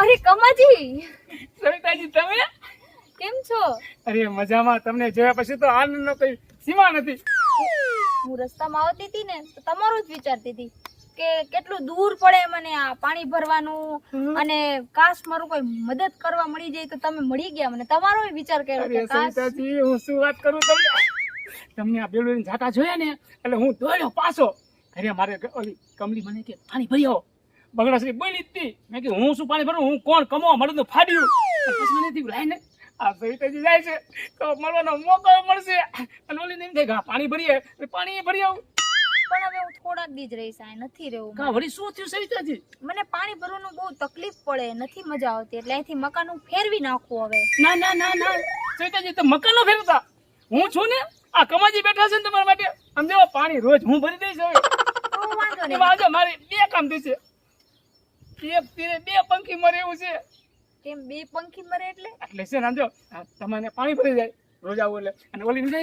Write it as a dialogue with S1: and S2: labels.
S1: અરે કમાજી,
S2: સવિતાજી તમે
S1: કેમ છો?
S2: અરે મજામાં. તમને જોયા પછી તો આનંદનો કોઈ સીમા નથી.
S1: હું રસ્તામાં આવતી હતી ને તો તમારું જ વિચારતી હતી કે કેટલું દૂર પડે મને આ પાણી ભરવાનું, અને કાશ મારું કોઈ મદદ કરવા મળી જાય તો તમે મળી ગયા મને. તમારો વિચાર કર્યો
S2: અરે
S1: કે કાશ.
S2: સવિતાજી હું શું વાત કરું તમને આ બેલું ઝાટા જોયા ને એટલે હું દોડ્યો પાછો ઘરે. મારે ઓલી કમલી મને કે પાણી ભરી આવો. બગડાશ્રી બોલી જ હતી. મેં કીધું હું શું પાણી ભરું, હું કોણ કમાવા મળે તો ફાડ્યું. પછી મને થયું લાઈને આ સવિતાજી જાય છે તો મળવાનો મોકો મળશે. અને ઓલી એમ થાય કે પાણી ભરીએ, પાણી ભરી આવું.
S1: પણ હવે હું થોડા જ દી જ રહીશ, આ નથી રહેવું.
S2: કા વળી શું થયું સવિતાજી?
S1: મને પાણી ભરવાનું બહુ તકલીફ પડે, નથી મજા આવતી, એટલે અહીંથી મકાન હું ફેરવી નાખું હવે.
S2: ના ના ના ના સવિતાજી તો મકાનો ફેરવતા હું છું ને. આ કમાજી બેઠા છે ને તમારા માટે. સમજો પાણી રોજ હું ભરી દઈશ. હવે
S1: તો વાંધો નહીં.
S2: એમાં આજે મારે બે કામ થશે. એક તીરે બે પંખી મરે એવું છે.
S1: કેમ બે પંખી મરે એટલે?
S2: એટલે છે ને સમજો તમને પાણી ભરી જાય રોજ આવું એટલે. અને ઓલી